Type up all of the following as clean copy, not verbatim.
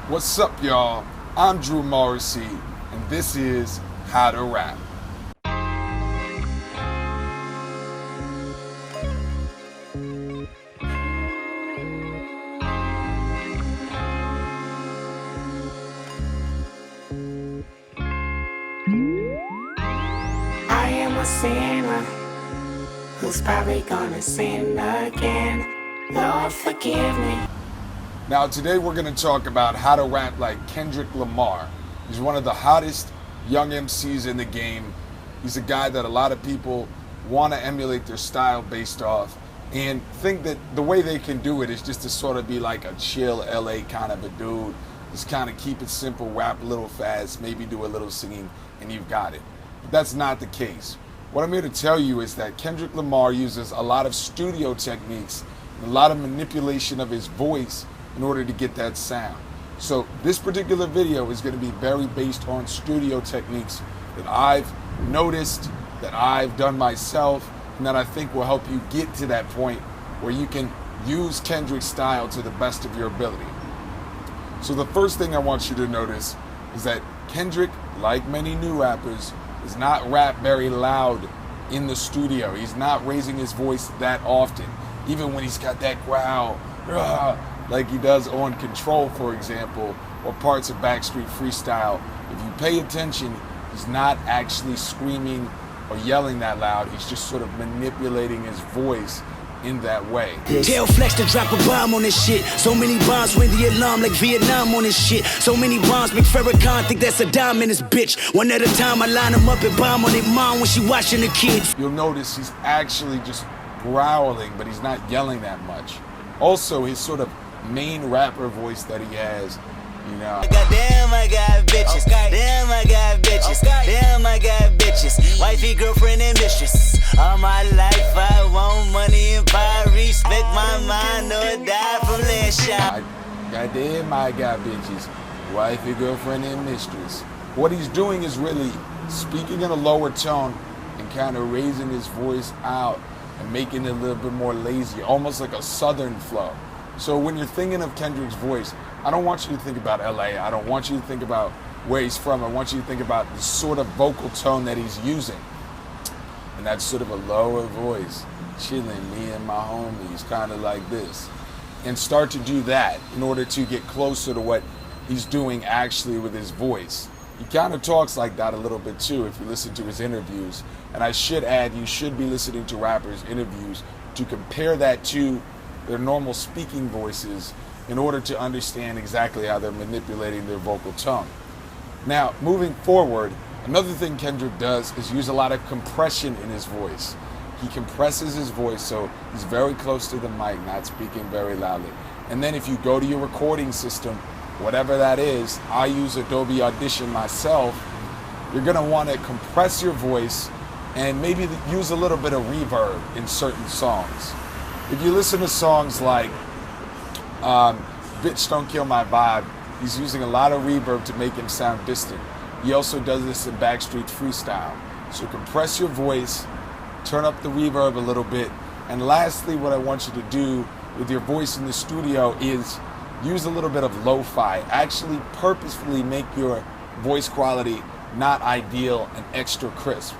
What's up, y'all? I'm Drew Morrissey, and this is How to Rap. I am a sinner who's probably gonna sin again. Lord, forgive me. Now, today we're going to talk about how to rap like Kendrick Lamar. He's one of the hottest young MCs in the game. He's a guy that a lot of people want to emulate their style based off and think that the way they can do it is just to sort of be like a chill LA kind of a dude. Just kind of keep it simple, rap a little fast, maybe do a little singing, and you've got it. But that's not the case. What I'm here to tell you is that Kendrick Lamar uses a lot of studio techniques and a lot of manipulation of his voice in order to get that sound. So this particular video is going to be very based on studio techniques that I've noticed, that I've done myself, and that I think will help you get to that point where you can use Kendrick's style to the best of your ability. So the first thing I want you to notice is that Kendrick, like many new rappers, does not rap very loud in the studio. He's not raising his voice that often, even when he's got that growl, like he does on Control, for example, or parts of Backstreet Freestyle. If you pay attention, he's not actually screaming or yelling that loud. He's just sort of manipulating his voice in that way. Tell Flex to drop a bomb on this shit. So many bombs ring the alarm like Vietnam on this shit. So many bombs make Farrakhan think that's a dime in his bitch. One at a time I line him up and bomb on their mom when she watching the kids. You'll notice he's actually just growling, but he's not yelling that much. Also, his sort of main rapper voice that he has, you know. Damn, I got bitches. Damn, I got bitches. Damn, I got bitches. Wifey, girlfriend, and mistress. All my life I want money and power. Respect my mind or die from last shot. Goddamn, I got bitches. Wifey, girlfriend, and mistress. What he's doing is really speaking in a lower tone and kind of raising his voice out and making it a little bit more lazy, almost like a southern flow. So when you're thinking of Kendrick's voice, I don't want you to think about LA. I don't want you to think about where he's from. I want you to think about the sort of vocal tone that he's using. And that's sort of a lower voice, chilling, me and my homies, kind of like this. And start to do that in order to get closer to what he's doing actually with his voice. He kind of talks like that a little bit too if you listen to his interviews. And I should add, you should be listening to rappers' interviews to compare that to their normal speaking voices in order to understand exactly how they're manipulating their vocal tone. Now, moving forward, another thing Kendrick does is use a lot of compression in his voice. He compresses his voice so he's very close to the mic, not speaking very loudly. And then if you go to your recording system, whatever that is, I use Adobe Audition myself, you're gonna wanna compress your voice and maybe use a little bit of reverb in certain songs. If you listen to songs like Bitch Don't Kill My Vibe, he's using a lot of reverb to make him sound distant. He also does this in Backstreet Freestyle. So compress your voice, turn up the reverb a little bit, and lastly, what I want you to do with your voice in the studio is use a little bit of lo-fi. Actually purposefully make your voice quality not ideal and extra crisp.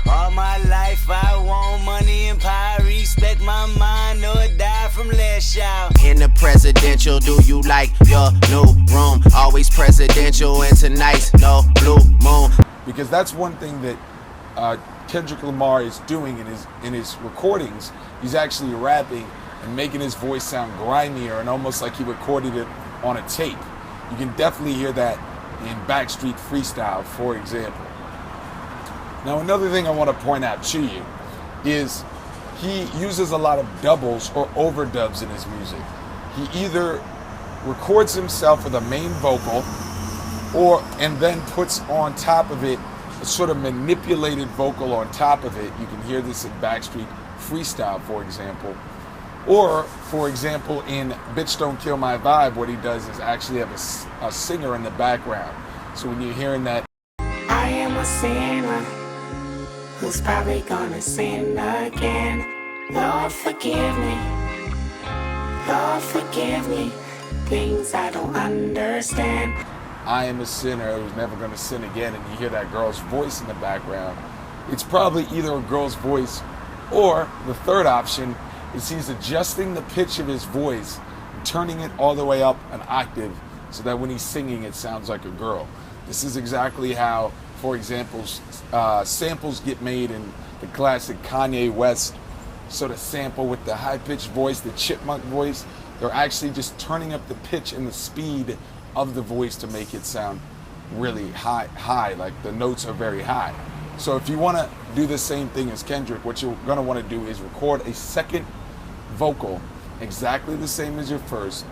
All my life I want money and power. Respect my mind or die from last shot. In the presidential, do you like your new room? Always presidential and tonight's no blue moon. Because that's one thing that Kendrick Lamar is doing in his recordings. He's actually rapping and making his voice sound grimier and almost like he recorded it on a tape. You can definitely hear that in Backstreet Freestyle, for example. Now, another thing I want to point out to you is he uses a lot of doubles or overdubs in his music. He either records himself with a main vocal and then puts on top of it a sort of manipulated vocal on top of it. You can hear this in Backstreet Freestyle, for example. Or, for example, in Bitch Don't Kill My Vibe, what he does is actually have a singer in the background. So when you're hearing that, I am a sinner who's probably gonna sin again. Lord, forgive me. Lord, forgive me. things I don't understand. I am a sinner who's never going to sin again, and you hear that girl's voice in the background. It's probably either a girl's voice, or the third option is he's adjusting the pitch of his voice and turning it all the way up an octave so that when he's singing it sounds like a girl. This is exactly how, for example, samples get made in the classic Kanye West sort of sample with the high-pitched voice, the chipmunk voice. They're actually just turning up the pitch and the speed of the voice to make it sound really high, like the notes are very high. So if you want to do the same thing as Kendrick, what you're going to want to do is record a second vocal exactly the same as your first,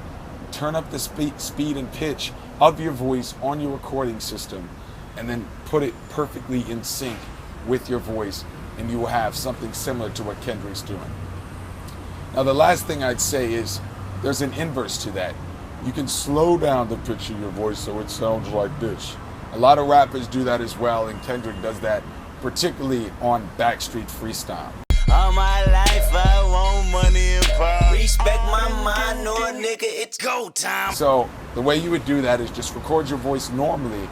turn up the speed and pitch of your voice on your recording system, and then put it perfectly in sync with your voice, and you will have something similar to what Kendrick's doing. Now the last thing I'd say is there's an inverse to that. You can slow down the pitch of your voice so it sounds like this. A lot of rappers do that as well, and Kendrick does that particularly on Backstreet Freestyle. All my life I want money and power. Respect my mind, no nigga, it's go time. So the way you would do that is just record your voice normally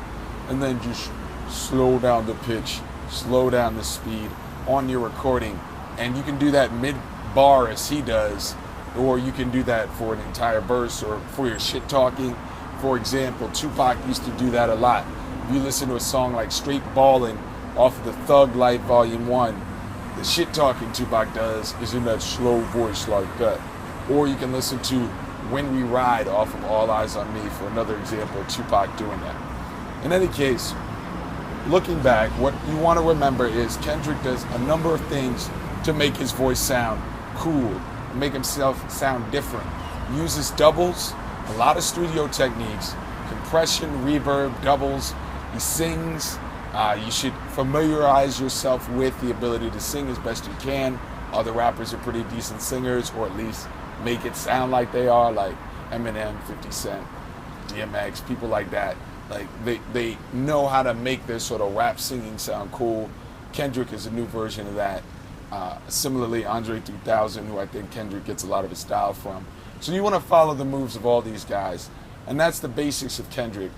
and then just slow down the pitch, slow down the speed on your recording. And you can do that mid-bar as he does, or you can do that for an entire verse or for your shit talking. For example, Tupac used to do that a lot. If you listen to a song like Straight Ballin' off of the Thug Life Volume 1, the shit talking Tupac does is in that slow voice like that. Or you can listen to When We Ride off of All Eyes on Me for another example of Tupac doing that. In any case, looking back, what you want to remember is Kendrick does a number of things to make his voice sound cool, make himself sound different. He uses doubles, a lot of studio techniques, compression, reverb, doubles. He sings. You should familiarize yourself with the ability to sing as best you can. Other rappers are pretty decent singers, or at least make it sound like they are, like Eminem, 50 Cent, DMX, people like that. Like they know how to make their sort of rap singing sound cool. Kendrick is a new version of that. Similarly, Andre 3000, who I think Kendrick gets a lot of his style from. So you want to follow the moves of all these guys, and that's the basics of Kendrick.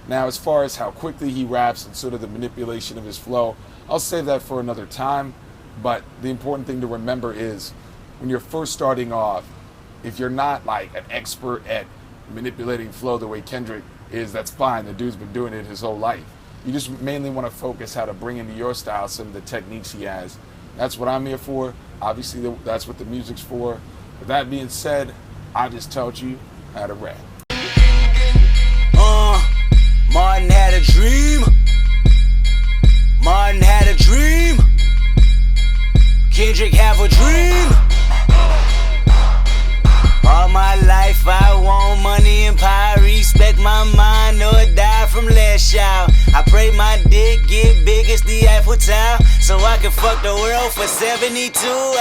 Now, as far as how quickly he raps and sort of the manipulation of his flow, I'll save that for another time. But the important thing to remember is when you're first starting off, if you're not like an expert at manipulating flow the way Kendrick is, that's fine. The dude's been doing it his whole life. You just mainly want to focus how to bring into your style some of the techniques he has. That's what I'm here for. Obviously, that's what the music's for. With that being said, I just taught you how to rap. Martin had a dream. Martin had a dream. Kendrick have a dream. All my life I want money and power. Respect my mind or die from last child. I pray my dick get big as the Eiffel Tower, so I can fuck the world for 72 hours.